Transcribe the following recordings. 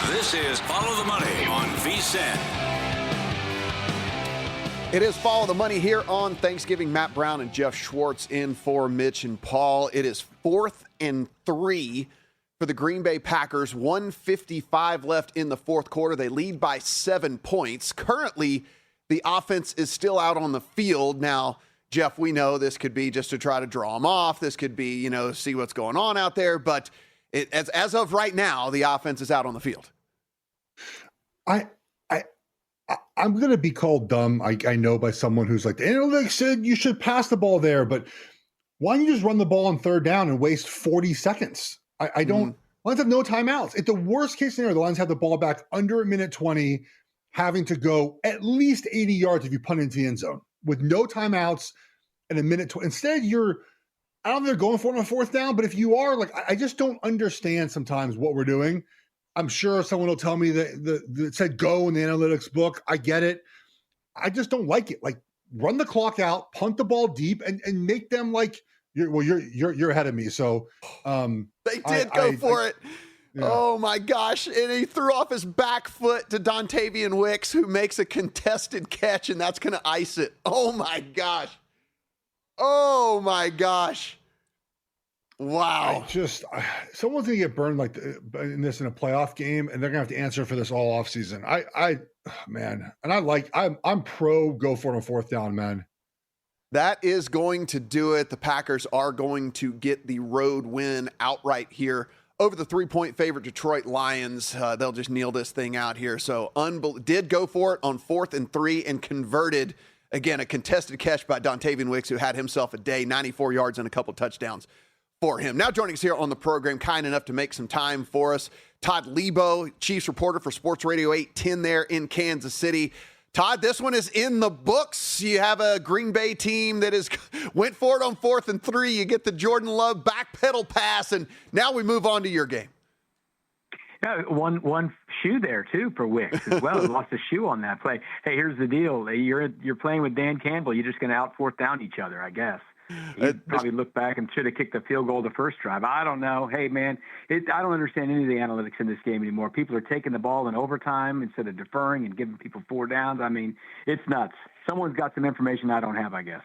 This is Follow the Money on VSiN. It is Follow the Money here on Thanksgiving. Matt Brown and Jeff Schwartz in for Mitch and Paul. It is 4th and 3 for the Green Bay Packers. 1:55 left in the fourth quarter. They lead by 7 points. Currently, the offense is still out on the field. Now, Jeff, we know this could be just to try to draw them off. This could be, see what's going on out there. But as of right now, the offense is out on the field. I'm going to be called dumb, I know, by someone who's like, the analytics said you should pass the ball there, but why don't you just run the ball on third down and waste 40 seconds? I don't – Lions have no timeouts. It's the worst case scenario. The Lions have the ball back under a minute 20, having to go at least 80 yards if you punt into the end zone with no timeouts and a minute 20. Instead, I don't know if they're going for it on fourth down, but if you are, I just don't understand sometimes what we're doing. I'm sure someone will tell me that it said go in the analytics book. I get it. I just don't like it. Run the clock out, punt the ball deep, and make them you're ahead of me. So they did go for it. Yeah. Oh my gosh. And he threw off his back foot to Dontavian Wicks, who makes a contested catch, and that's going to ice it. Oh my gosh. Oh my gosh. Wow. Someone's going to get burned in a playoff game, and they're going to have to answer for this all offseason. I'm pro go for it on fourth down, man. That is going to do it. The Packers are going to get the road win outright here over the 3-point favorite Detroit Lions. They'll just kneel this thing out here. So did go for it on 4th and 3 and converted, again, a contested catch by Dontavian Wicks, who had himself a day, 94 yards and a couple touchdowns for him. Now joining us here on the program, kind enough to make some time for us, Todd Leabo, Chiefs reporter for Sports Radio 810 there in Kansas City. Todd, this one is in the books. You have a Green Bay team that went for it on 4th and 3. You get the Jordan Love backpedal pass, and now we move on to your game. Yeah, one shoe there too for Wicks as well. He lost a shoe on that play. Hey, here's the deal: you're playing with Dan Campbell. You're just going to out fourth down each other, I guess. He probably looked back and should have kicked the field goal the first drive. I don't know. Hey, man, I don't understand any of the analytics in this game anymore. People are taking the ball in overtime instead of deferring and giving people 4 downs. I mean, it's nuts. Someone's got some information I don't have, I guess.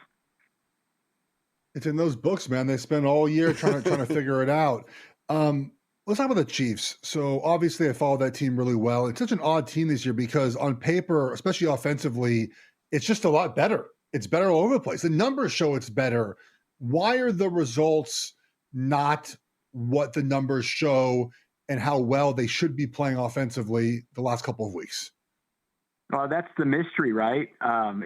It's in those books, man. They spend all year trying to figure it out. Let's talk about the Chiefs. So obviously I followed that team really well. It's such an odd team this year because on paper, especially offensively, it's just a lot better. It's better all over the place. The numbers show it's better. Why are the results not what the numbers show and how well they should be playing offensively the last couple of weeks? Well, that's the mystery, right?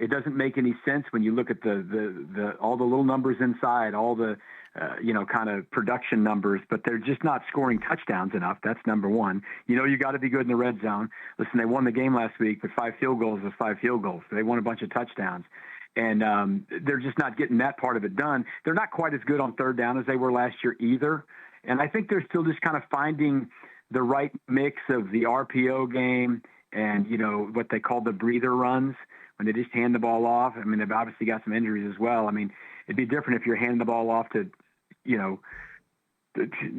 It doesn't make any sense when you look at the all the little numbers inside, all the kind of production numbers, but they're just not scoring touchdowns enough. That's number one. You got to be good in the red zone. Listen, they won the game last week, but 5 field goals was 5 field goals. They won a bunch of touchdowns. And they're just not getting that part of it done. They're not quite as good on third down as they were last year either. And I think they're still just kind of finding the right mix of the RPO game and, what they call the breather runs when they just hand the ball off. I mean, they've obviously got some injuries as well. I mean, it'd be different if you're handing the ball off to,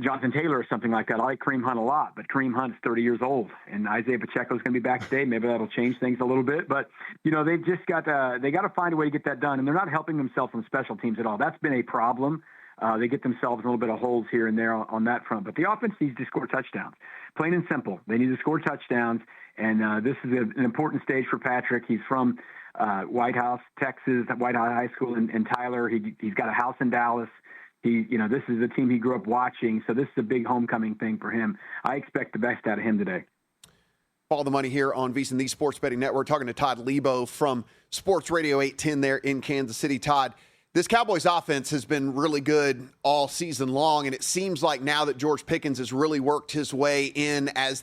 Jonathan Taylor or something like that. I like Kareem Hunt a lot, but Kareem Hunt's 30 years old, and Isaiah Pacheco is going to be back today. Maybe that'll change things a little bit, but they've just got to find a way to get that done, and they're not helping themselves on special teams at all. That's been a problem. They get themselves a little bit of holes here and there on that front, but the offense needs to score touchdowns. Plain and simple, they need to score touchdowns, and this is an important stage for Patrick. He's from White House, Texas, White House High School in Tyler. He's got a house in Dallas. This is the team he grew up watching, so this is a big homecoming thing for him. I expect the best out of him today. Follow the Money here on VSiN, the Sports Betting Network. Talking to Todd Leabo from Sports Radio 810 there in Kansas City. Todd, this Cowboys offense has been really good all season long, and it seems like now that George Pickens has really worked his way in as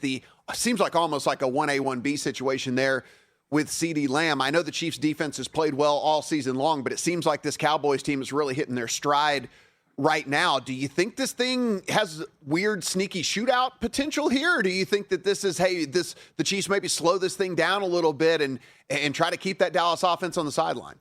seems like almost like a 1A, 1B situation there with CeeDee Lamb. I know the Chiefs' defense has played well all season long, but it seems like this Cowboys team is really hitting their stride right now. Do you think this thing has weird, sneaky shootout potential here? Or do you think that this is, the Chiefs maybe slow this thing down a little bit and try to keep that Dallas offense on the sideline?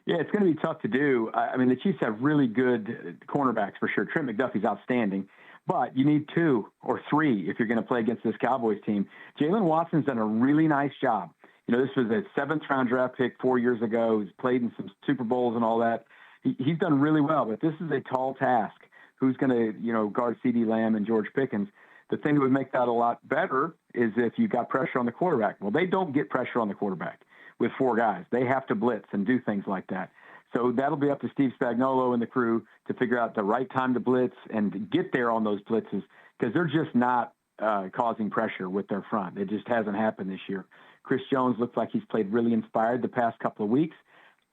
Yeah, it's going to be tough to do. I mean, the Chiefs have really good cornerbacks for sure. Trent McDuffie's outstanding. But you need 2 or 3 if you're going to play against this Cowboys team. Jalen Watson's done a really nice job. This was a 7th-round draft pick 4 years ago. He's played in some Super Bowls and all that. He's done really well, but this is a tall task. Who's going to, guard CeeDee Lamb and George Pickens? The thing that would make that a lot better is if you got pressure on the quarterback. Well, they don't get pressure on the quarterback with 4 guys. They have to blitz and do things like that. So that'll be up to Steve Spagnuolo and the crew to figure out the right time to blitz and to get there on those blitzes, because they're just not causing pressure with their front. It just hasn't happened this year. Chris Jones looks like he's played really inspired the past couple of weeks.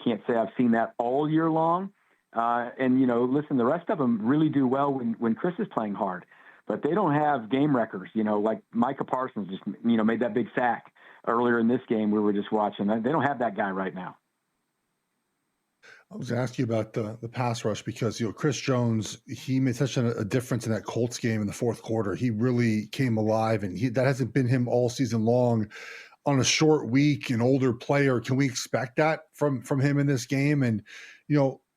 Can't say I've seen that all year long. Listen, the rest of them really do well when Chris is playing hard. But they don't have game wreckers, like Micah Parsons just, made that big sack earlier in this game we were just watching. They don't have that guy right now. I was asking you about the pass rush because, Chris Jones, he made such a difference in that Colts game in the fourth quarter. He really came alive, and that hasn't been him all season long. On a short week, an older player, can we expect that from him in this game? And,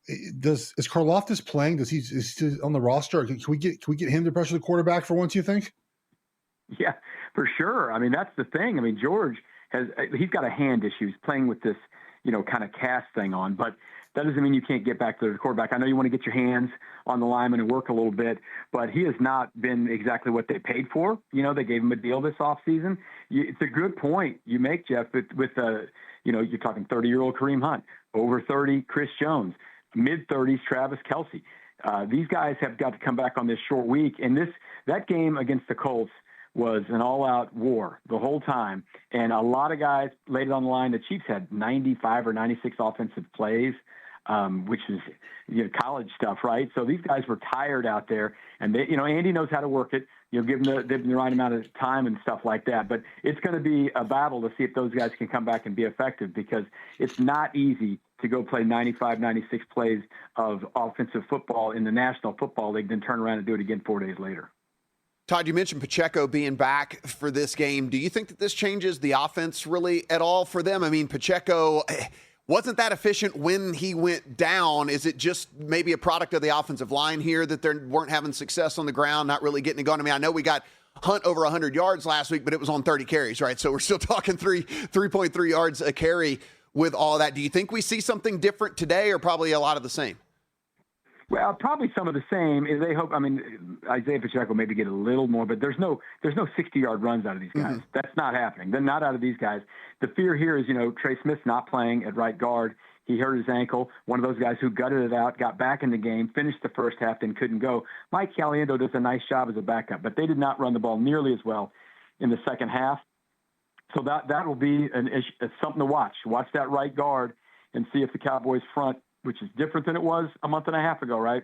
is Karlaftis playing? Is he on the roster? Can we get him to pressure the quarterback for once, you think? Yeah, for sure. I mean, that's the thing. I mean, George he's got a hand issue. He's playing with this, kind of cast thing on, but that doesn't mean you can't get back to the quarterback. I know you want to get your hands on the lineman and work a little bit, but he has not been exactly what they paid for. They gave him a deal this offseason. It's a good point you make, Jeff, with you're talking 30-year-old Kareem Hunt, over 30 Chris Jones, mid-30s Travis Kelce. These guys have got to come back on this short week, and that game against the Colts was an all-out war the whole time, and a lot of guys laid it on the line. The Chiefs had 95 or 96 offensive plays, which is college stuff, right? So these guys were tired out there, and they, Andy knows how to work it. Give them the right amount of time and stuff like that. But it's going to be a battle to see if those guys can come back and be effective, because it's not easy to go play 95, 96 plays of offensive football in the National Football League, then turn around and do it again 4 days later. Todd, you mentioned Pacheco being back for this game. Do you think that this changes the offense really at all for them? I mean, Pacheco wasn't that efficient when he went down. Is it just maybe a product of the offensive line here that they weren't having success on the ground, not really getting it going? I mean, I know we got Hunt over 100 yards last week, but it was on 30 carries, right? So we're still talking 3.3 yards a carry with all that. Do you think we see something different today, or probably a lot of the same? Well, probably some of the same. They hope. I mean, Isaiah Pacheco maybe get a little more, but there's no 60-yard runs out of these guys. Mm-hmm. That's not happening. They're not out of these guys. The fear here is, Trey Smith's not playing at right guard. He hurt his ankle. One of those guys who gutted it out, got back in the game, finished the first half, then couldn't go. Mike Caliendo does a nice job as a backup, but they did not run the ball nearly as well in the second half. So that will be something to watch. Watch that right guard and see if the Cowboys front, which is different than it was a month and a half ago, right?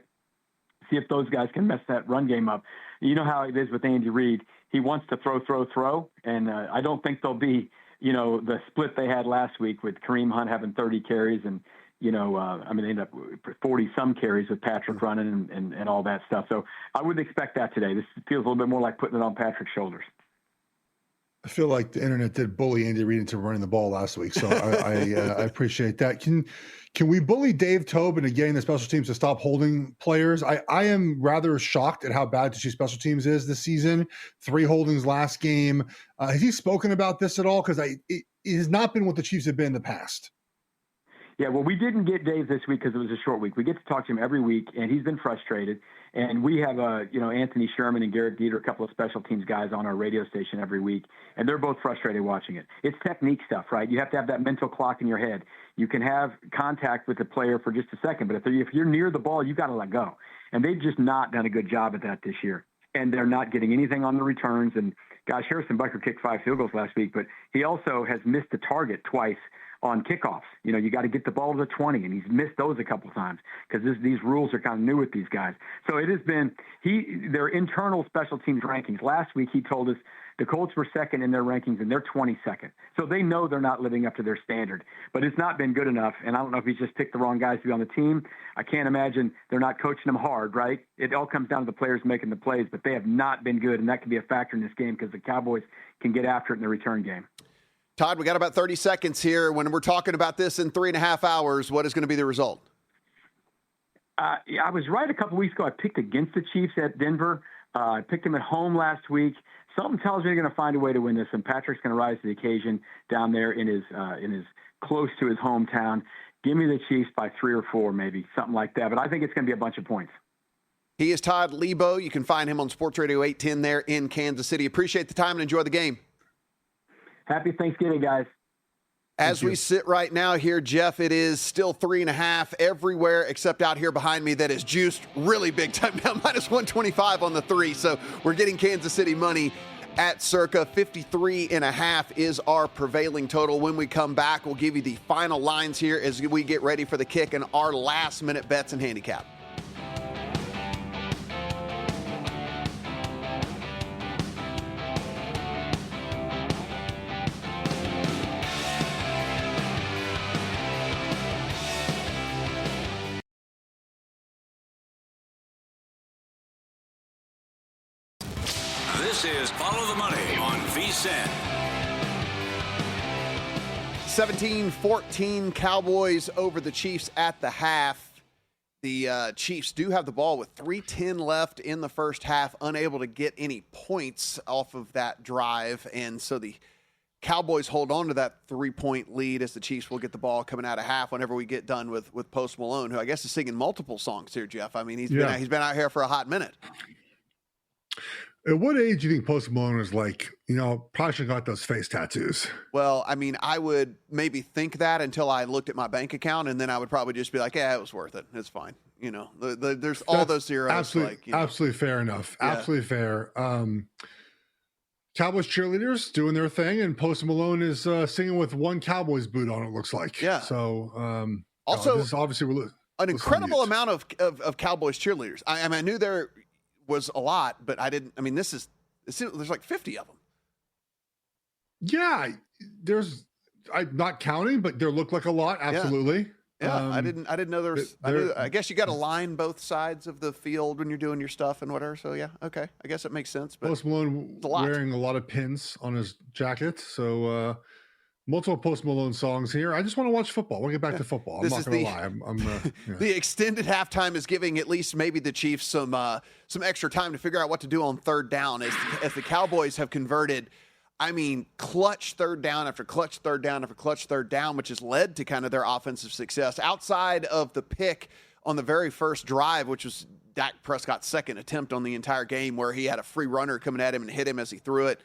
See if those guys can mess that run game up. You know how it is with Andy Reid. He wants to throw, and I don't think they'll be, the split they had last week with Kareem Hunt having 30 carries and, they ended up 40-some carries with Patrick running and all that stuff. So I wouldn't expect that today. This feels a little bit more like putting it on Patrick's shoulders. I feel like the internet did bully Andy Reid into running the ball last week, so I appreciate that. Can we bully Dave Toub into getting the special teams to stop holding players? I am rather shocked at how bad the Chiefs special teams is this season. 3 holdings last game. Has he spoken about this at all? Because it has not been what the Chiefs have been in the past. Yeah, well, we didn't get Dave this week because it was a short week. We get to talk to him every week, and he's been frustrated. And we have, Anthony Sherman and Garrett Dieter, a couple of special teams guys on our radio station every week, and they're both frustrated watching it. It's technique stuff, right? You have to have that mental clock in your head. You can have contact with the player for just a second, but if you're near the ball, you got to let go. And they've just not done a good job at that this year. And they're not getting anything on the returns. And gosh, Harrison Butker kicked 5 field goals last week, but he also has missed the target twice on kickoffs. You got to get the ball to the 20, and he's missed those a couple of times because these rules are kind of new with these guys. So it has been their internal special teams rankings. Last week he told us the Colts were second in their rankings, and they're 22nd. So they know they're not living up to their standard. But it's not been good enough, and I don't know if he's just picked the wrong guys to be on the team. I can't imagine they're not coaching them hard, right? It all comes down to the players making the plays, but they have not been good, and that can be a factor in this game because the Cowboys can get after it in the return game. Todd, we got about 30 seconds here. When we're talking about this in 3.5 hours, what is going to be the result? I was right a couple weeks ago. I picked against the Chiefs at Denver, I picked him at home last week. Something tells me they're going to find a way to win this, and Patrick's going to rise to the occasion down there in his close to his hometown. Give me the Chiefs by 3 or 4, maybe something like that. But I think it's going to be a bunch of points. He is Todd Lebo. You can find him on Sports Radio 810 there in Kansas City. Appreciate the time and enjoy the game. Happy Thanksgiving, guys. As we sit right now here, Jeff, it is still 3.5 everywhere except out here behind me that is juiced really big time now, minus 125 on the 3. So we're getting Kansas City money at circa 53.5 is our prevailing total. When we come back, we'll give you the final lines here as we get ready for the kick and our last-minute bets and handicap. This is Follow the Money on VSiN. 17-14 Cowboys over the Chiefs at the half. The Chiefs do have the ball with 3:10 left in the first half, unable to get any points off of that drive. And so the Cowboys hold on to that 3-point lead as the Chiefs will get the ball coming out of half whenever we get done with Post Malone, who I guess is singing multiple songs here, Jeff. I mean, he's been out here for a hot minute. At what age do you think Post Malone is like, probably should have got those face tattoos? Well, I mean, I would maybe think that until I looked at my bank account, and then I would probably just be like, yeah, it was worth it. It's fine. There's all those zeros. Absolutely fair enough. Yeah. Absolutely fair. Cowboys cheerleaders doing their thing, and Post Malone is singing with one Cowboys boot on, it looks like. Yeah. So, also, this is obviously an incredible amount of Cowboys cheerleaders. I mean, I knew there was a lot, but I didn't. I mean, there's like 50 of them. Yeah, I'm not counting, but there look like a lot. Absolutely. Yeah, I didn't know there was. I guess you got to line both sides of the field when you're doing your stuff and whatever. So yeah, okay, I guess it makes sense. But Post Malone wearing a lot of pins on his jacket, so multiple Post Malone songs here. I just want to watch football. We'll get back to football. I'm not going to lie. The extended halftime is giving at least maybe the Chiefs some extra time to figure out what to do on third down as the Cowboys have converted. I mean, clutch third down after clutch third down after clutch third down, which has led to kind of their offensive success. Outside of the pick on the very first drive, which was Dak Prescott's second attempt on the entire game where he had a free runner coming at him and hit him as he threw it.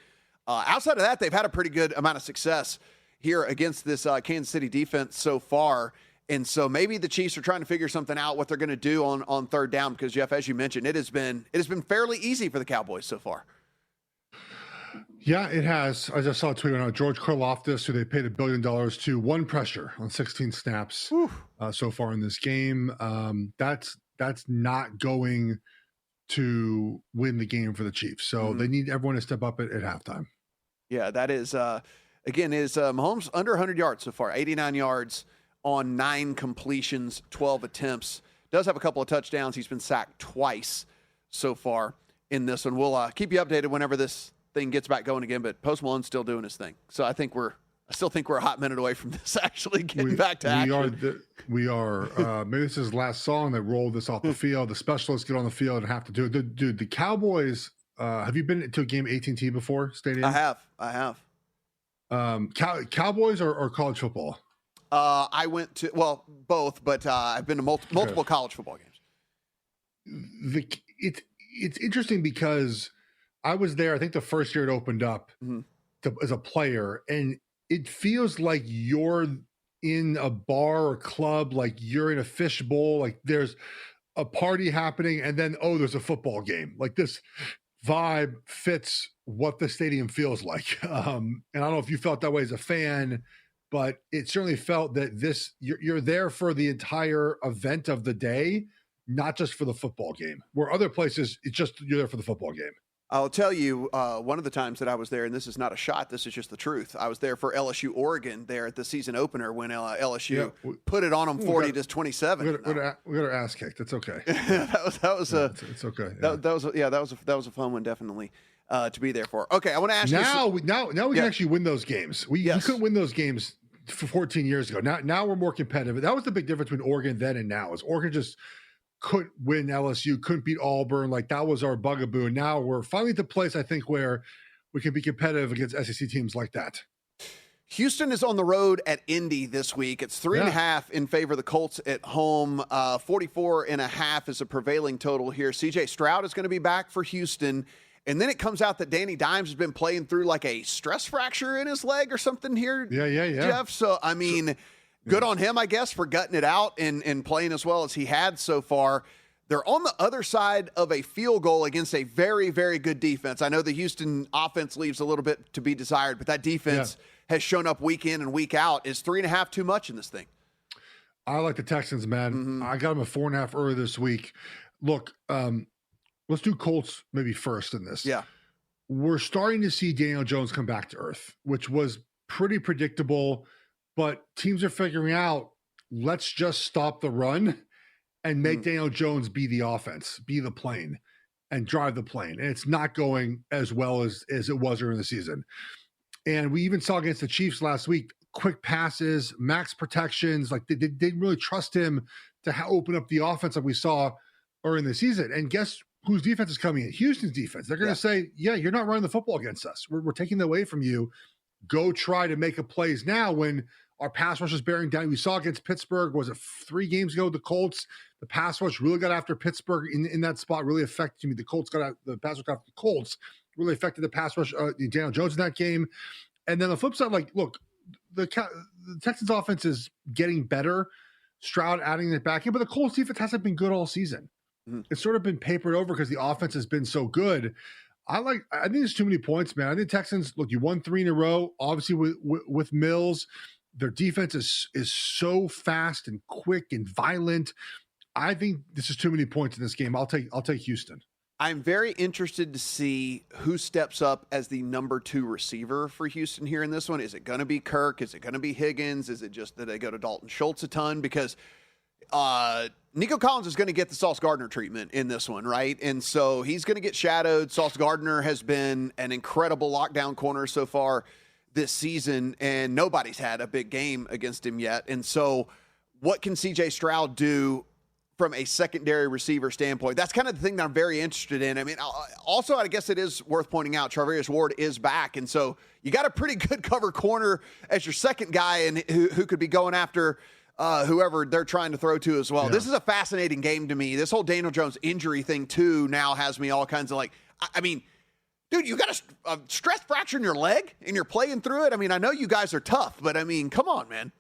Outside of that, they've had a pretty good amount of success here against this Kansas City defense so far. And so maybe the Chiefs are trying to figure something out, what they're going to do on third down, because, Jeff, as you mentioned, it has been fairly easy for the Cowboys so far. Yeah, it has. I just saw a tweet on George Karlaftis, who they paid $1 billion to, one pressure on 16 snaps so far in this game. That's not going to win the game for the Chiefs. So they need everyone to step up at halftime. Yeah, that is again, is Mahomes under 100 yards so far, 89 yards on 9 completions, 12 attempts. Does have a couple of touchdowns. He's been sacked twice so far in this one. We'll keep you updated whenever this thing gets back going again, but Post Malone's still doing his thing. So I still think we're a hot minute away from this actually getting back to action. We are. Maybe this is his last song that rolled this off the field. The specialists get on the field and have to do it. Dude, the Cowboys, have you been to a game AT&T before, Stadium? I have. Cowboys or college football? I went to, both, but I've been to multiple college football games. It's interesting because I was there, I think the first year it opened up as a player, and it feels like you're in a bar or club, like you're in a fishbowl, like there's a party happening, and then, there's a football game. Like this vibe fits what the stadium feels like. And I don't know if you felt that way as a fan, but it certainly felt that you're there for the entire event of the day, not just for the football game. Where other places, it's just you're there for the football game. I'll tell you, one of the times that I was there, and this is not a shot, this is just the truth. I was there for LSU Oregon there at the season opener when LSU put it on them 40-27. We got our ass kicked. It's okay. It's okay. Yeah. That was a fun one, definitely, to be there for. Okay, I want to ask you. Now we can actually win those games. We couldn't win those games 14 years ago. Now we're more competitive. That was the big difference between Oregon then and now. Is Oregon just couldn't win LSU, couldn't beat Auburn. Like that was our bugaboo. And now we're finally at the place, I think, where we can be competitive against SEC teams like that. Houston is on the road at Indy this week. It's 3.5 in favor of the Colts at home. 44.5 is a prevailing total here. CJ Stroud is going to be back for Houston. And then it comes out that Danny Dimes has been playing through like a stress fracture in his leg or something here. Yeah. Jeff. So, I mean, good on him, I guess, for gutting it out and playing as well as he had so far. They're on the other side of a field goal against a very, very good defense. I know the Houston offense leaves a little bit to be desired, but that defense has shown up week in and week out. Is 3.5 too much in this thing? I like the Texans, man. Mm-hmm. I got them at 4.5 earlier this week. Look, let's do Colts maybe first in this. Yeah. We're starting to see Daniel Jones come back to earth, which was pretty predictable, but teams are figuring out, let's just stop the run and make Daniel Jones be the offense, be the plane, and drive the plane. And it's not going as well as it was during the season. And we even saw against the Chiefs last week, quick passes, max protections. Like they didn't really trust him to open up the offense like we saw early in the season. And guess whose defense is coming in? Houston's defense. They're going to say, yeah, you're not running the football against us. We're taking that away from you. Go try to make a plays now when our pass rush is bearing down. We saw against Pittsburgh, was it 3 games ago, the Colts, the pass rush really got after Pittsburgh in that spot, really affected me. The pass rush after the Colts really affected the pass rush, Daniel Jones in that game. And then the flip side, like, look, the Texans offense is getting better. Stroud adding it back in, but the Colts defense hasn't been good all season. It's sort of been papered over because the offense has been so good. I think there's too many points, man. I think Texans, look, you won 3 in a row, obviously with Mills. Their defense is so fast and quick and violent. I think this is too many points in this game. I'll take Houston. I'm very interested to see who steps up as the number 2 receiver for Houston here in this one. Is it going to be Kirk? Is it going to be Higgins? Is it just that they go to Dalton Schultz a ton? Because Nico Collins is going to get the Sauce Gardner treatment in this one, right? And so he's going to get shadowed. Sauce Gardner has been an incredible lockdown corner so far this season, and nobody's had a big game against him yet. And so what can CJ Stroud do from a secondary receiver standpoint? That's kind of the thing that I'm very interested in. I mean, also, I guess it is worth pointing out, Charvarius Ward is back. And so you got a pretty good cover corner as your second guy and who could be going after whoever they're trying to throw to as well. Yeah. This is a fascinating game to me. This whole Daniel Jones injury thing, too, now has me all kinds of like, I mean, dude, you got a stress fracture in your leg and you're playing through it. I mean, I know you guys are tough, but I mean, come on, man.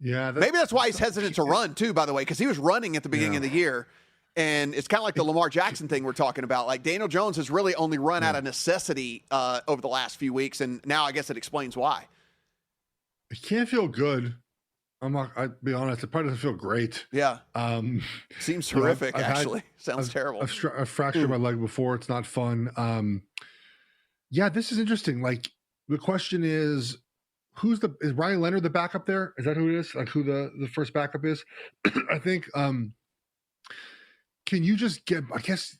Yeah. Maybe that's why he's hesitant to run, too, by the way, because he was running at the beginning of the year. And it's kind of like the Lamar Jackson thing we're talking about. Like, Daniel Jones has really only run out of necessity over the last few weeks, and now I guess it explains why. It can't feel good. I'll be honest, it probably doesn't feel great. Yeah. Seems horrific, actually. Sounds I've terrible. I've fractured my leg before. It's not fun. Yeah, this is interesting. Like, the question is Ryan Leonard the backup there? Is that who it is? Like, who the first backup is? I think, can you just get, I guess,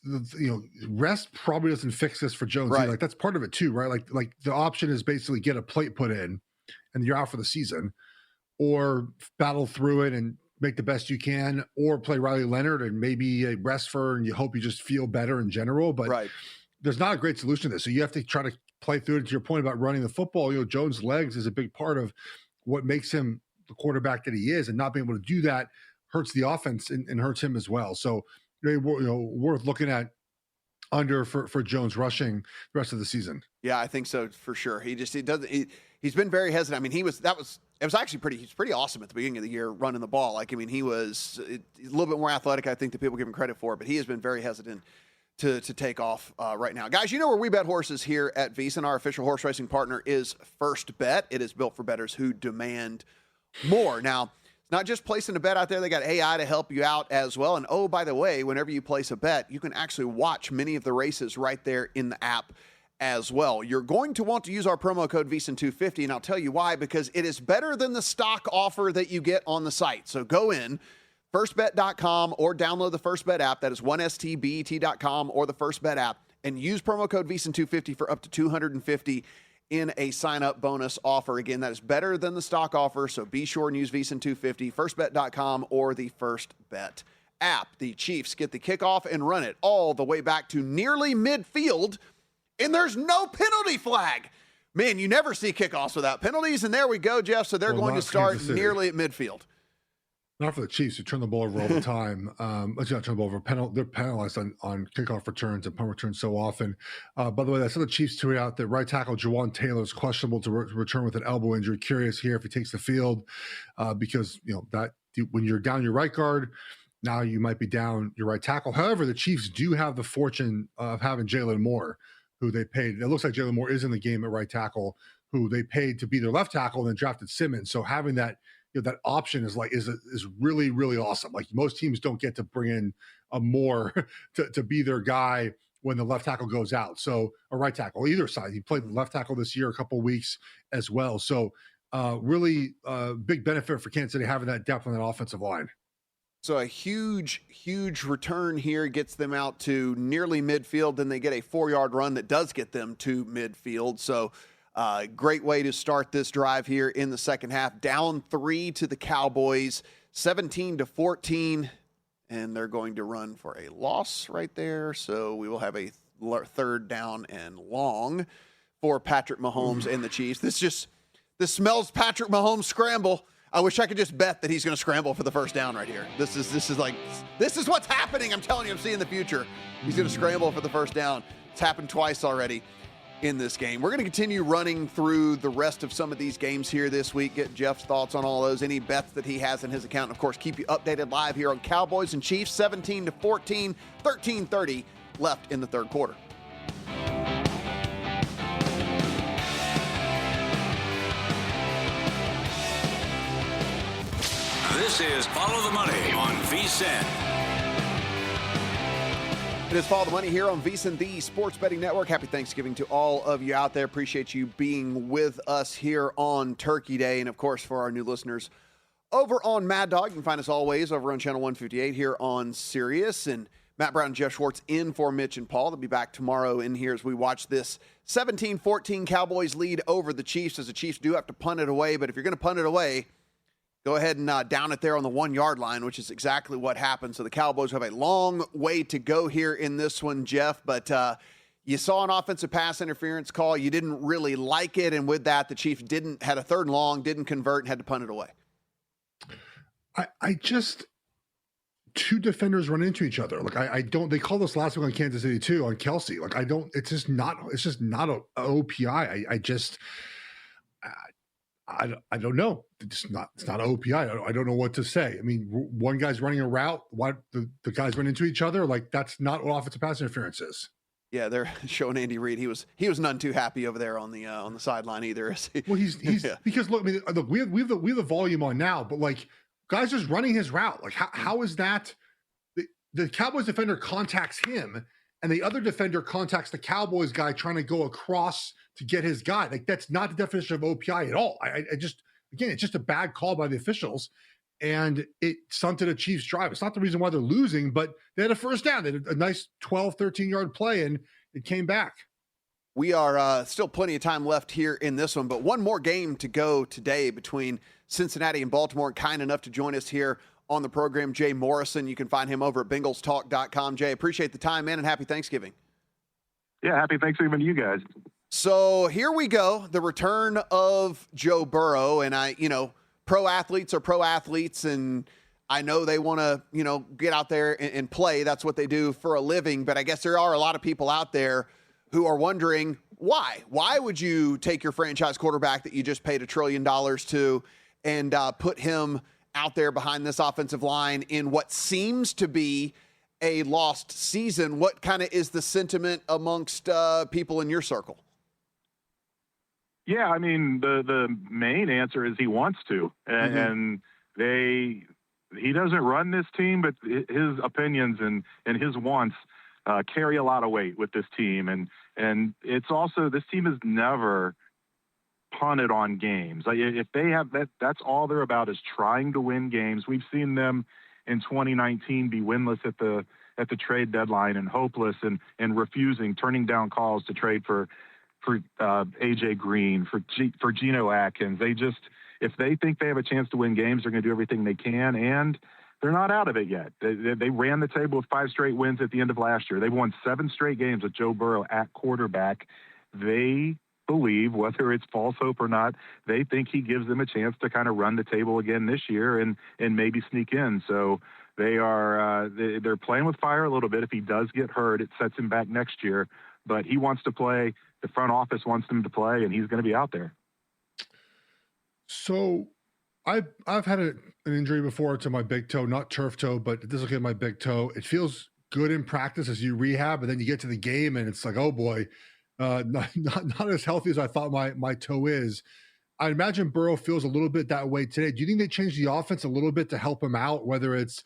rest probably doesn't fix this for Jones. Right. Like, that's part of it too, right? Like the option is basically get a plate put in and you're out for the season, or battle through it and make the best you can, or play Riley Leonard and maybe a rest for, and you hope you just feel better in general. But there's not a great solution to this. So you have to try to play through it. To your point about running the football, Jones' legs is a big part of what makes him the quarterback that he is, and not being able to do that hurts the offense and hurts him as well. So, worth looking at under for Jones rushing the rest of the season. Yeah, I think so for sure. He's been very hesitant. I mean, it was actually he's pretty awesome at the beginning of the year running the ball. Like, I mean, he was a little bit more athletic, I think, than people give him credit for, but he has been very hesitant to take off right now. Guys, you know where we bet horses here at VSiN. Our official horse racing partner is First Bet. It is built for bettors who demand more. Now, it's not just placing a bet out there. They got AI to help you out as well. And oh, by the way, whenever you place a bet, you can actually watch many of the races right there in the app as well. You're going to want to use our promo code VSiN250, and I'll tell you why, because it is better than the stock offer that you get on the site. So go in, firstbet.com, or download the First Bet app. That is 1stbet.com or the First Bet app, and use promo code VSiN250 for up to $250 in a sign-up bonus offer. Again, that is better than the stock offer, so be sure and use VSiN250, firstbet.com, or the First Bet app. The Chiefs get the kickoff and run it all the way back to nearly midfield, and there's no penalty flag. Man, you never see kickoffs without penalties, and there we go, Jeff. So they're going to start nearly at midfield. Not for the Chiefs, who turn the ball over all the time. Let's not turn the ball over. They're penalized on kickoff returns and punt returns so often. By the way, I saw the Chiefs tweet out that right tackle Jawan Taylor is questionable to return with an elbow injury. Curious here if he takes the field because that when you're down your right guard, now you might be down your right tackle. However, the Chiefs do have the fortune of having Jalen Moore, who they paid. It looks like Jalen Moore is in the game at right tackle, who they paid to be their left tackle and then drafted Simmons. So having that that option is really, really awesome. Like most teams don't get to bring in a Moore to be their guy when the left tackle goes out. So a right tackle, either side. He played left tackle this year, a couple of weeks as well. So really big benefit for Kansas City having that depth on that offensive line. So a huge, huge return here gets them out to nearly midfield. Then they get a 4-yard run that does get them to midfield. So great way to start this drive here in the second half. Down 3 to the Cowboys, 17-14, and they're going to run for a loss right there. So we will have a third down and long for Patrick Mahomes and the Chiefs. This smells Patrick Mahomes scramble. I wish I could just bet that he's going to scramble for the first down right here. This is what's happening. I'm telling you, I'm seeing the future. He's going to scramble for the first down. It's happened twice already in this game. We're going to continue running through the rest of some of these games here this week, get Jeff's thoughts on all those, any bets that he has in his account, and of course keep you updated live here on Cowboys and Chiefs. 17-14, 13:30 left in the third quarter. This is Follow the Money on VSiN. It is Follow the Money here on VSiN, the Sports Betting Network. Happy Thanksgiving to all of you out there. Appreciate you being with us here on Turkey Day. And, of course, for our new listeners over on Mad Dog, you can find us always over on Channel 158 here on Sirius. And Matt Brown and Jeff Schwartz in for Mitch and Paul. They'll be back tomorrow in here as we watch this 17-14 Cowboys lead over the Chiefs, as the Chiefs do have to punt it away. But if you're going to punt it away, go ahead and down it there on the 1-yard line, which is exactly what happened. So the Cowboys have a long way to go here in this one, Jeff. But you saw an offensive pass interference call. You didn't really like it. And with that, the Chiefs had a 3rd and long, didn't convert, and had to punt it away. I just, 2 defenders run into each other. Like I don't, they called this last week on Kansas City too, on Kelsey. Like it's just not a OPI. I don't know. It's not an OPI. I don't know what to say. I mean, one guy's running a route. Why the guys run into each other? Like that's not what offensive pass interference is. Yeah, they're showing Andy Reid. He was none too happy over there on the sideline either. Well, he's yeah. Because look, I mean, look, we have the volume on now, but like guys just running his route. Like how is that? The Cowboys defender contacts him, and the other defender contacts the Cowboys guy trying to go across to get his guy. Like that's not the definition of OPI at all. I just, again, it's just a bad call by the officials, and it stunted a Chiefs drive. It's not the reason why they're losing, but they had a first down. They had a nice 12, 13-yard play, and it came back. We are still plenty of time left here in this one, but one more game to go today between Cincinnati and Baltimore. Kind enough to join us here on the program, Jay Morrison. You can find him over at BengalsTalk.com. Jay, appreciate the time, man, and happy Thanksgiving. Yeah, happy Thanksgiving to you guys. So here we go, the return of Joe Burrow. And pro athletes are pro athletes, and I know they want to, get out there and play. That's what they do for a living. But I guess there are a lot of people out there who are wondering why. Why would you take your franchise quarterback that you just paid $1 trillion to and put him out there behind this offensive line in what seems to be a lost season? What kind of is the sentiment amongst people in your circle? Yeah, I mean, the main answer is he wants to, and he doesn't run this team, but his opinions and his wants carry a lot of weight with this team, and it's also, this team has never punted on games. Like if they have that's all they're about, is trying to win games. We've seen them in 2019 be winless at the trade deadline and hopeless and refusing, turning down calls to trade for for AJ Green, for Geno Atkins. If they think they have a chance to win games, they're going to do everything they can, and they're not out of it yet. They ran the table with 5 straight wins at the end of last year. They've won 7 straight games with Joe Burrow at quarterback. They believe, whether it's false hope or not, they think he gives them a chance to kind of run the table again this year and maybe sneak in. So they're playing with fire a little bit. If he does get hurt, it sets him back next year. But he wants to play. The front office wants him to play, and he's going to be out there. So I've had an injury before to my big toe, not turf toe, but it dislocated my big toe. It feels good in practice as you rehab, and then you get to the game and it's like, oh boy, not as healthy as I thought my toe is. I imagine Burrow feels a little bit that way today. Do you think they changed the offense a little bit to help him out, whether it's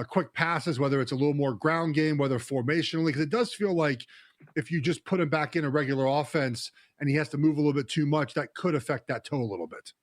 quick passes, whether it's a little more ground game, whether formationally? Because it does feel like if you just put him back in a regular offense and he has to move a little bit too much, that could affect that toe a little bit.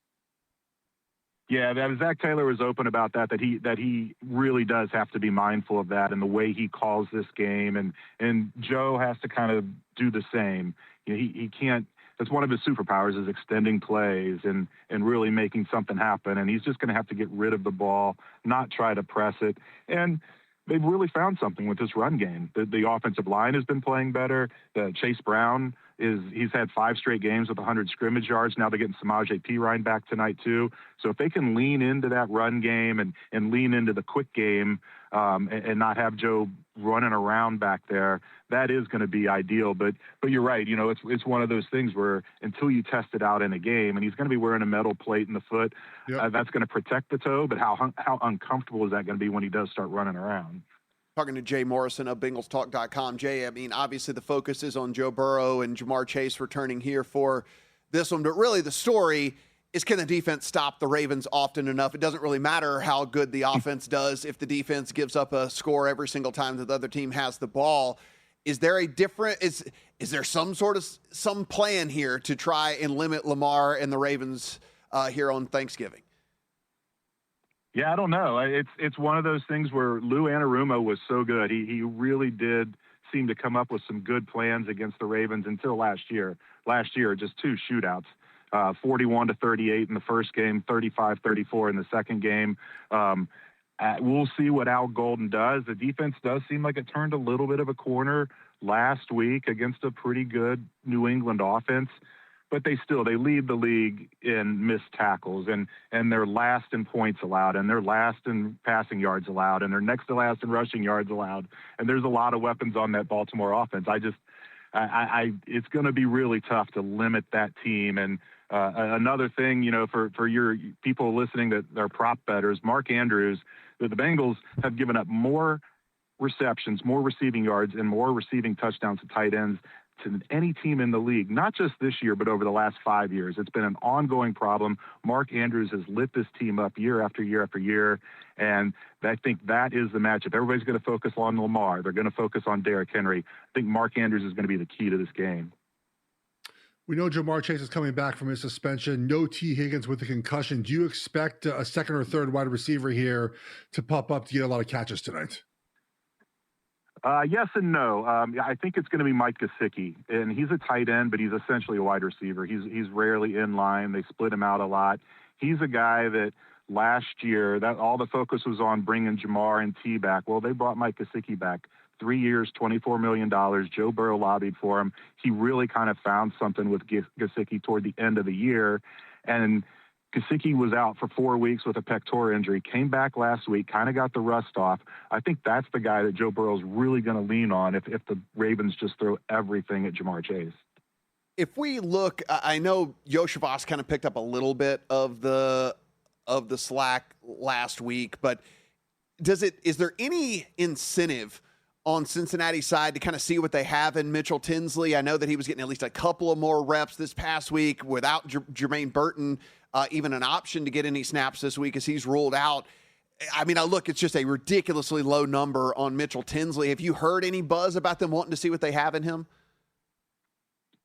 Yeah, Zach Taylor was open about that he really does have to be mindful of that and the way he calls this game, and Joe has to kind of do the same. You know, he can't. That's one of his superpowers, is extending plays and really making something happen. And he's just going to have to get rid of the ball, not try to press it. And they've really found something with this run game. The offensive line has been playing better. Chase Brown he's had 5 straight games with 100 scrimmage yards. Now they're getting Samaje Perine back tonight too. So if they can lean into that run game and lean into the quick game and not have Joe running around back there, that is going to be ideal. But you're right. You know, it's one of those things where until you test it out in a game, and he's going to be wearing a metal plate in the foot, that's going to protect the toe. But how uncomfortable is that going to be when he does start running around? Talking to Jay Morrison of BengalsTalk.com. Jay, I mean, obviously the focus is on Joe Burrow and Ja'Marr Chase returning here for this one, but really the story is, can the defense stop the Ravens often enough? It doesn't really matter how good the offense does if the defense gives up a score every single time that the other team has the ball. Is there is there some plan here to try and limit Lamar and the Ravens here on Thanksgiving? Yeah, I don't know. It's one of those things where Lou Anarumo was so good. He really did seem to come up with some good plans against the Ravens until last year. Last year, just 2 shootouts, 41-38 in the first game, 35-34 in the second game. We'll see what Al Golden does. The defense does seem like it turned a little bit of a corner last week against a pretty good New England offense. But they lead the league in missed tackles, and they're last in points allowed, and they're last in passing yards allowed, and they're next to last in rushing yards allowed. And there's a lot of weapons on that Baltimore offense. It's going to be really tough to limit that team. And another thing, you know, for your people listening that are prop bettors, Mark Andrews, the Bengals have given up more receptions, more receiving yards, and more receiving touchdowns to tight ends to any team in the league, not just this year, but over the last 5 years. It's been an ongoing problem. Mark Andrews has lit this team up year after year after year, and I think that is the matchup. Everybody's going to focus on Lamar. They're going to focus on Derrick Henry. I think Mark Andrews is going to be the key to this game. We know Ja'Marr Chase is coming back from his suspension. No T. Higgins with a concussion. Do you expect a second or third wide receiver here to pop up to get a lot of catches tonight? Yes and no. I think it's going to be Mike Gesicki, and he's a tight end, but he's essentially a wide receiver. He's rarely in line. They split him out a lot. He's a guy that last year that all the focus was on bringing Ja'Marr and T back. Well, they brought Mike Gesicki back. 3 years, $24 million. Joe Burrow lobbied for him. He really kind of found something with Gesicki toward the end of the year, and Gesicki was out for 4 weeks with a pectoral injury, came back last week, kind of got the rust off. I think that's the guy that Joe Burrow's really going to lean on if the Ravens just throw everything at Ja'Marr Chase. If we look, I know Yoshivas kind of picked up a little bit of the slack last week, but is there any incentive on Cincinnati's side to kind of see what they have in Mitchell Tinsley? I know that he was getting at least a couple of more reps this past week without Jermaine Burton even an option to get any snaps this week as he's ruled out. I mean, it's just a ridiculously low number on Mitchell Tinsley. Have you heard any buzz about them wanting to see what they have in him?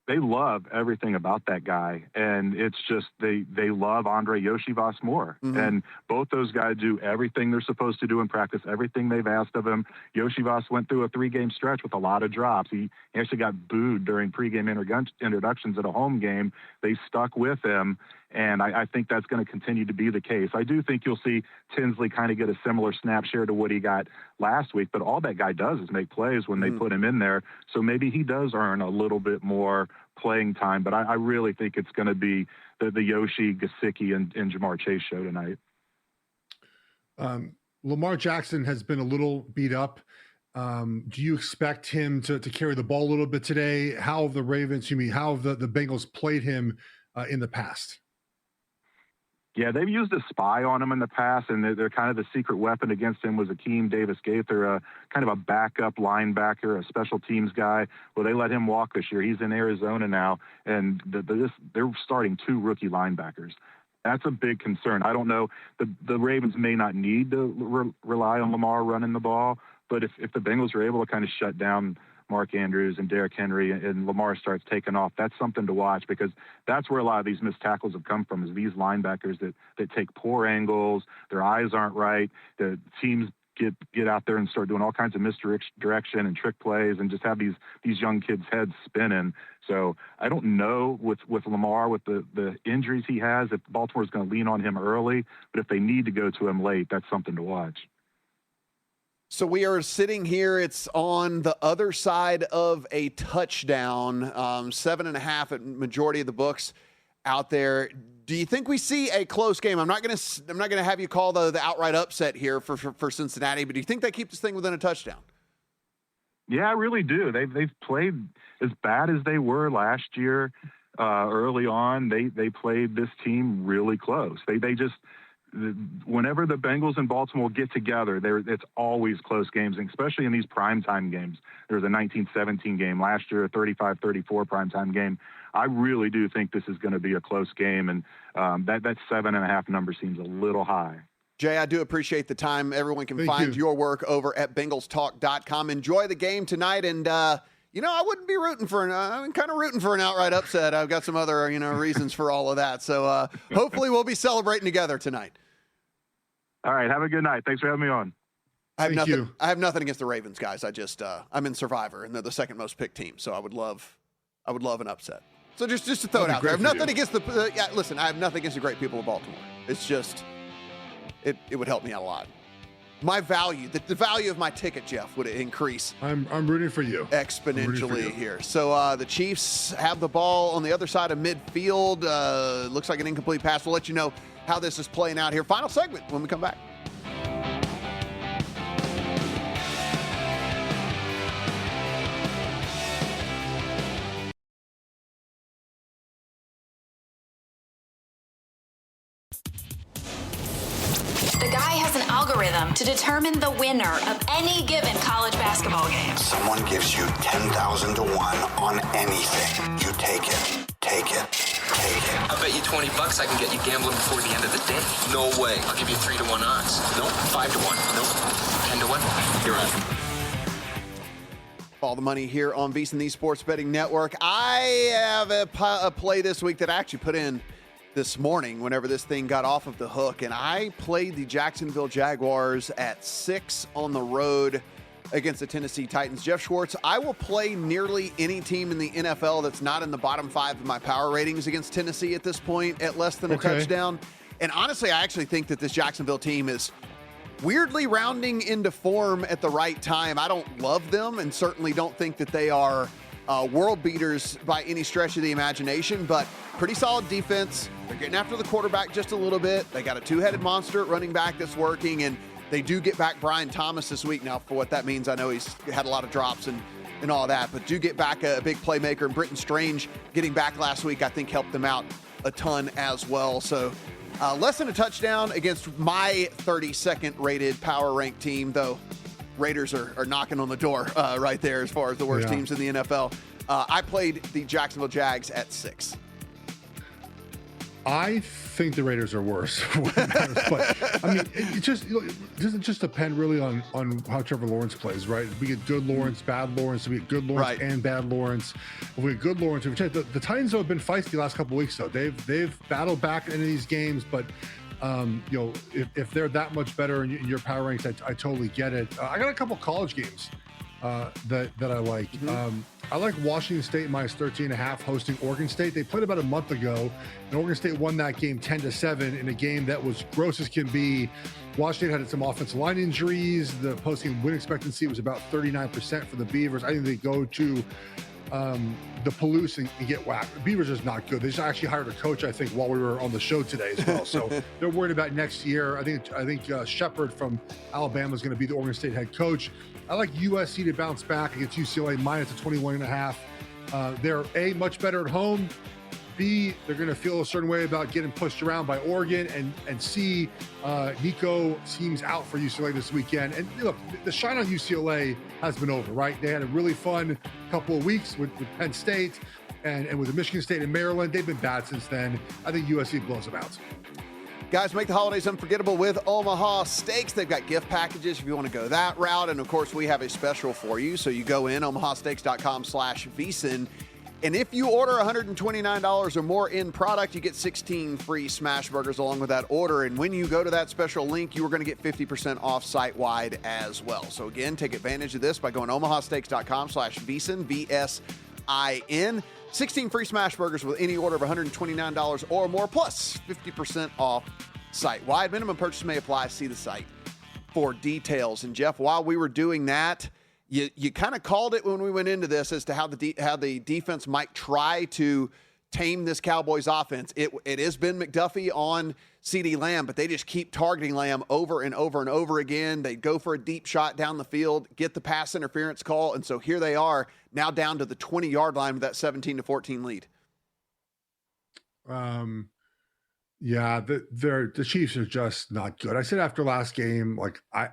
they love everything about that guy. And it's just they love Andre Yoshivas more. Mm-hmm. And both those guys do everything they're supposed to do in practice, everything they've asked of him. Yoshivas went through a 3-game stretch with a lot of drops. He actually got booed during pregame introductions at a home game. They stuck with him. And I think that's going to continue to be the case. I do think you'll see Tinsley kind of get a similar snap share to what he got last week, but all that guy does is make plays when they put him in there. So maybe he does earn a little bit more playing time, but I really think it's going to be the Yoshi, Gesicki, and Jamar Chase show tonight. Lamar Jackson has been a little beat up. Do you expect him to carry the ball a little bit today? How have the Bengals played him in the past? Yeah, they've used a spy on him in the past, and they're kind of the secret weapon against him was Akeem Davis-Gaither, kind of a backup linebacker, a special teams guy. Well, they let him walk this year. He's in Arizona now, and they're starting 2 rookie linebackers. That's a big concern. I don't know. The Ravens may not need to rely on Lamar running the ball, but if the Bengals are able to kind of shut down Mark Andrews and Derrick Henry and Lamar starts taking off, that's something to watch, because that's where a lot of these missed tackles have come from, is these linebackers that take poor angles, their eyes aren't right, the teams get out there and start doing all kinds of misdirection and trick plays and just have these young kids' heads spinning. So I don't know with Lamar, with the injuries he has, if Baltimore's going to lean on him early, but if they need to go to him late, that's something to watch. So we are sitting here. It's on the other side of a touchdown, 7.5 at majority of the books out there. Do you think we see a close game? I'm not going to have you call the outright upset here for Cincinnati, but do you think they keep this thing within a touchdown? Yeah, I really do. They've played as bad as they were last year. Early on, they played this team really close. They just. Whenever the Bengals and Baltimore get together, it's always close games, especially in these primetime games. There was a 19-17 game last year, a 35-34 primetime game. I really do think this is going to be a close game, and that 7.5 number seems a little high. Jay, I do appreciate the time. Everyone can find your work over at BengalsTalk.com. Enjoy the game tonight, and I wouldn't be rooting for I'm kind of rooting for an outright upset. I've got some other, reasons for all of that. So hopefully we'll be celebrating together tonight. All right. Have a good night. Thanks for having me on. I have nothing against the Ravens, guys. I just, I'm in Survivor, and they're the second most picked team. So I would love an upset. So just to throw it out there. I have nothing against listen, I have nothing against the great people of Baltimore. It's just, it would help me out a lot. My value, the value of my ticket, Jeff, would increase. I'm rooting for you. Exponentially here. So the Chiefs have the ball on the other side of midfield. Looks like an incomplete pass. We'll let you know how this is playing out here. Final segment when we come back. The guy has an algorithm to determine the winner of any given college basketball game. Someone gives you 10,000 to 1 on anything. You take it. Take it. Take it. I'll bet you $20 I can get you gambling before the end of the day. No way. I'll give you 3 to 1 odds. Nope. 5 to 1. Nope. 10 to 1. You're on. All the money here on VSiN, the Sports Betting Network. I have a play this week that I actually put in this morning whenever this thing got off of the hook, and I played the Jacksonville Jaguars at 6 on the road against the Tennessee Titans. Jeff Schwartz, I will play nearly any team in the NFL that's not in the bottom 5 of my power ratings against Tennessee at this point at less than a touchdown. And honestly, I actually think that this Jacksonville team is weirdly rounding into form at the right time. I don't love them and certainly don't think that they are world beaters by any stretch of the imagination, but pretty solid defense. They're getting after the quarterback just a little bit. They got a 2-headed monster at running back that's working, and they do get back Brian Thomas this week. Now, for what that means, I know he's had a lot of drops and all that, but do get back a big playmaker. And Britton Strange getting back last week, I think, helped them out a ton as well. So less than a touchdown against my 32nd rated power rank team, though Raiders are knocking on the door right there as far as the worst teams in the NFL. I played the Jacksonville Jags at 6. I think the Raiders are worse. But I mean, it doesn't just depend really on how Trevor Lawrence plays, right? We get good Lawrence, bad Lawrence. We get good Lawrence and bad Lawrence. If we get good Lawrence, the Titans have been feisty the last couple of weeks, though. They've battled back into these games, but if they're that much better in your power ranks, I totally get it. I got a couple college games that I like. I like Washington State minus 13.5 hosting Oregon State. They played about a month ago, and Oregon State won that game 10-7 in a game that was gross as can be. Washington had some offensive line injuries. The post-game win expectancy was about 39% for the Beavers. I think they go to the Palouse and get whacked. The Beavers is not good. They just actually hired a coach, I think, while we were on the show today as well. So they're worried about next year. I think Shepard from Alabama is going to be the Oregon State head coach. I like USC to bounce back against UCLA minus 21.5. They're A, much better at home. B, they're going to feel a certain way about getting pushed around by Oregon. And C, Nico seems out for UCLA this weekend. And look, the shine on UCLA has been over, right? They had a really fun couple of weeks with Penn State and with Michigan State and Maryland. They've been bad since then. I think USC blows them out. Guys, make the holidays unforgettable with Omaha Steaks. They've got gift packages if you want to go that route. And, of course, we have a special for you. So you go in, omahasteaks.com/VSiN. And if you order $129 or more in product, you get 16 free smash burgers along with that order. And when you go to that special link, you are going to get 50% off site-wide as well. So, again, take advantage of this by going omahasteaks.com/VSiN, VSIN. 16 free smash burgers with any order of $129 or more, plus 50% off site-wide. Minimum purchase may apply. See the site for details. And, Jeff, while we were doing that, you kind of called it when we went into this as to how the defense might try to tame this Cowboys offense. It has been McDuffie on CeeDee Lamb, but they just keep targeting Lamb over and over and over again. They go for a deep shot down the field, get the pass interference call, and so here they are now down to the 20-yard line with that 17-14 lead. Yeah, the Chiefs are just not good. I said after last game, like I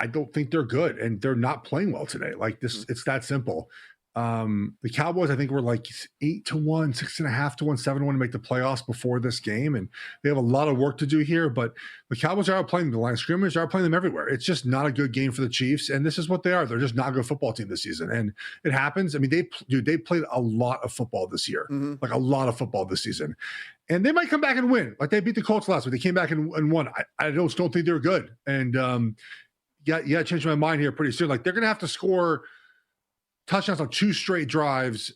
don't think they're good, and they're not playing well today. Like this, it's that simple. The Cowboys, I think, were like 8-1, 6.5-1, 7-1 to make the playoffs before this game, and they have a lot of work to do here. But the Cowboys are outplaying the line of scrimmage, are outplaying them everywhere. It's just not a good game for the Chiefs, and this is what they are. They're just not a good football team this season, and it happens. I mean, they played a lot of football this year, like a lot of football this season, and they might come back and win. Like they beat the Colts last week, they came back and won. I just don't think they're good, and yeah, change my mind here pretty soon. Like they're gonna have to score touchdowns on 2 straight drives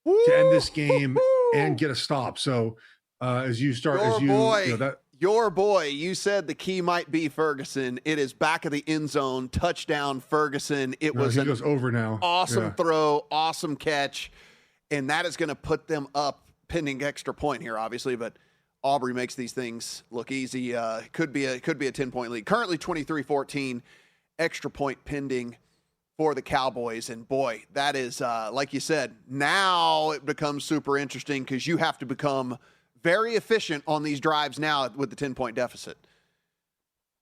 to end this game and get a stop. So you said the key might be Ferguson. It is back of the end zone, touchdown Ferguson. He goes over now. Awesome throw, awesome catch, and that is going to put them up pending extra point here, obviously. But Aubrey makes these things look easy. Could be a 10-point lead. Currently 23-14, extra point pending for the Cowboys. And boy, that is, like you said, now it becomes super interesting because you have to become very efficient on these drives now with the 10-point deficit.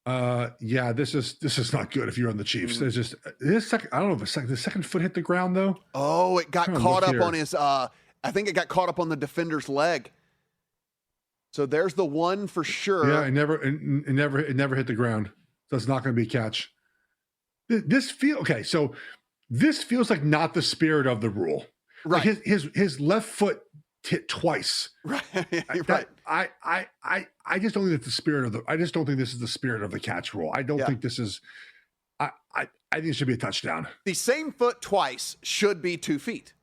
Yeah, this is not good if you're on the Chiefs. There's just the second foot hit the ground though. Oh, it got caught up on his, I think it got caught up on the defender's leg. So there's the one for sure. Yeah, it never hit the ground. So it's not going to be a catch. This feels like not the spirit of the rule. Right. Like his left foot hit twice. Right. I just don't think that's the spirit of I just don't think this is the spirit of the catch rule. I don't think this is. I think it should be a touchdown. The same foot twice should be 2 feet.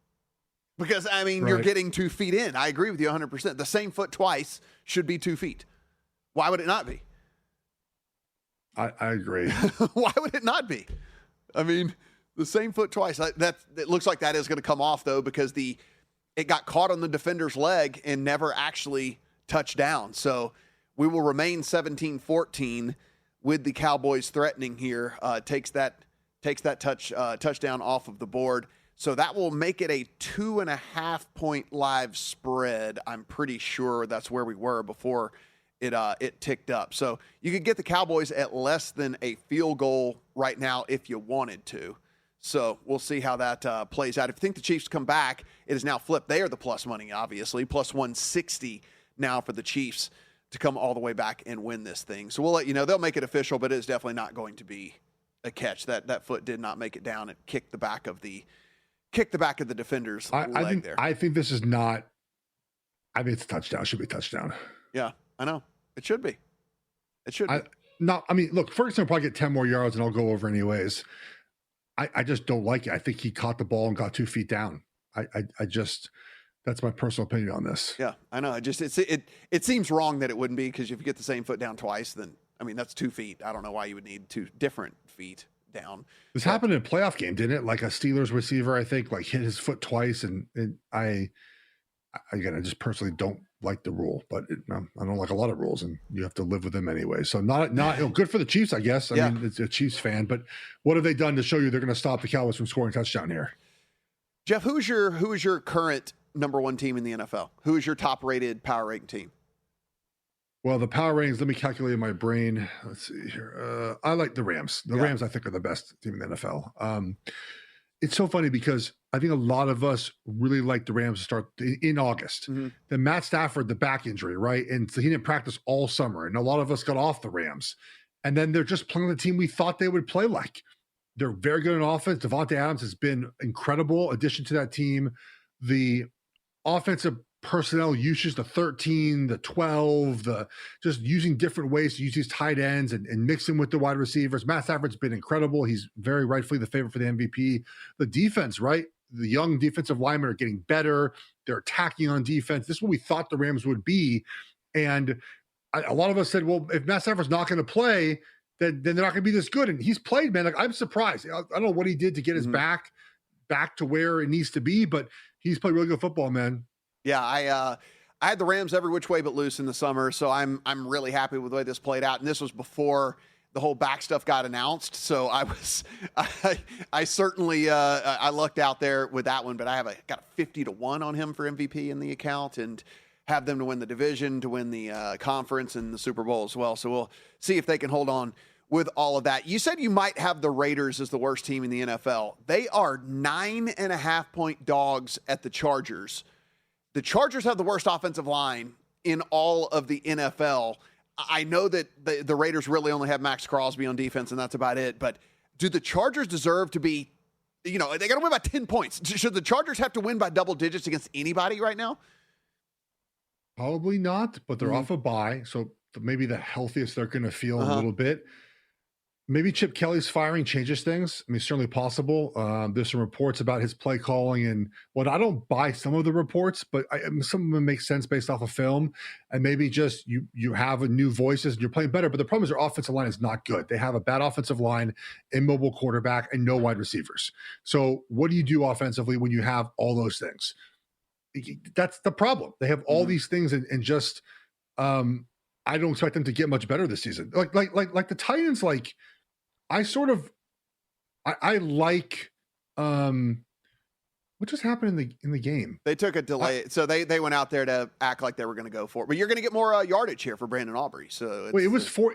Because I mean, you're getting 2 feet in. I agree with you 100%. The same foot twice should be 2 feet. Why would it not be? I agree. Why would it not be? I mean, the same foot twice. It looks like that is going to come off, though, because it got caught on the defender's leg and never actually touched down. So we will remain 17-14 with the Cowboys threatening here. Takes that touchdown off of the board. So that will make it a 2.5-point live spread. I'm pretty sure that's where we were before it ticked up. So you could get the Cowboys at less than a field goal right now if you wanted to. So we'll see how that plays out. If you think the Chiefs come back, it is now flipped. They are the plus money, obviously, plus 160 now for the Chiefs to come all the way back and win this thing. So we'll let you know. They'll make it official, but it's definitely not going to be a catch. That foot did not make it down. It kicked the back of the defender's leg there. I think this is not. I mean, it's a touchdown. It should be a touchdown. Yeah, I know. It should be. It should be. Look, Ferguson will probably get 10 more yards and I'll go over anyways. I just don't like it. I think he caught the ball and got 2 feet down. I just, that's my personal opinion on this. Yeah, I know. It seems wrong that it wouldn't be, because if you get the same foot down twice, then, I mean, that's 2 feet. I don't know why you would need 2 different feet down. This happened in a playoff game, didn't it? Like a Steelers receiver, I think, like hit his foot twice. And I just personally don't like the rule, but I don't like a lot of rules, and you have to live with them anyway. So not good for the Chiefs, I guess. I mean, it's a Chiefs fan, but what have they done to show you they're going to stop the Cowboys from scoring a touchdown here? Jeff, who is your current number one team in the NFL? Who is your top rated power rating team? Well, the power ratings, let me calculate in my brain. Let's see here. I like the Rams. The Rams, I think, are the best team in the NFL. It's so funny because I think a lot of us really like the Rams to start in August. Mm-hmm. Then Matt Stafford, the back injury, right? And so he didn't practice all summer. And a lot of us got off the Rams. And then they're just playing the team we thought they would play like. They're very good in offense. Devontae Adams has been incredible addition to that team. The offensive personnel usage, the 13, the 12, just using different ways to use these tight ends and mixing with the wide receivers. Matt Stafford's been incredible. He's very rightfully the favorite for the MVP. The defense, right? The young defensive linemen are getting better. They're attacking on defense. This is what we thought the Rams would be. And a lot of us said, well, if Matt Stafford's not going to play, then they're not going to be this good. And he's played, man. Like, I'm surprised. I don't know what he did to get his back to where it needs to be, but he's played really good football, man. Yeah, I had the Rams every which way but loose in the summer, so I'm really happy with the way this played out. And this was before the whole back stuff got announced, so I certainly I lucked out there with that one. But I got a 50-1 on him for MVP in the account, and have them to win the division, to win the conference, and the Super Bowl as well. So we'll see if they can hold on with all of that. You said you might have the Raiders as the worst team in the NFL. They are 9.5-point dogs at the Chargers. The Chargers have the worst offensive line in all of the NFL. I know that the Raiders really only have Max Crosby on defense, and that's about it. But do the Chargers deserve to be, they got to win by 10 points. Should the Chargers have to win by double digits against anybody right now? Probably not, but they're off a bye. So maybe the healthiest they're going to feel a little bit. Maybe Chip Kelly's firing changes things. I mean, certainly possible. There's some reports about his play calling, and I don't buy some of the reports, but some of them make sense based off of film. And maybe just you have a new voices and you're playing better. But the problem is their offensive line is not good. They have a bad offensive line, immobile quarterback, and no wide receivers. So what do you do offensively when you have all those things? That's the problem. They have all these things, and just I don't expect them to get much better this season. Like the Titans, like. I like what just happened in the game. They took a delay, so they went out there to act like they were going to go for it. But you're going to get more yardage here for Brandon Aubrey. So wait, it was four.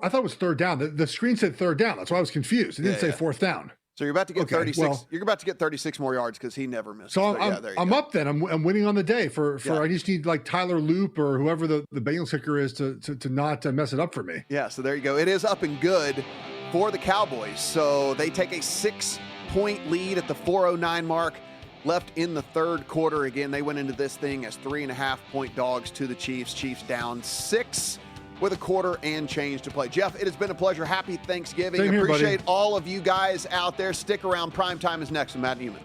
I thought it was third down. The screen said third down. That's why I was confused. It didn't say fourth down. So you're about to get 36. Well, you're about to get 36 more yards because he never missed. So I'm up then. I'm winning on the day for I just need like Tyler Loop or whoever the Bengals kicker is to not mess it up for me. Yeah. So there you go. It is up and good for the Cowboys. So they take a 6-point lead at the 4:09 mark left in the third quarter. Again, they went into this thing as 3.5-point dogs to the Chiefs. Chiefs down 6 with a quarter and change to play. Jeff, it has been a pleasure. Happy Thanksgiving. Same here, appreciate buddy. all of you guys out there. Stick around. Prime Time is next with Matt Newman.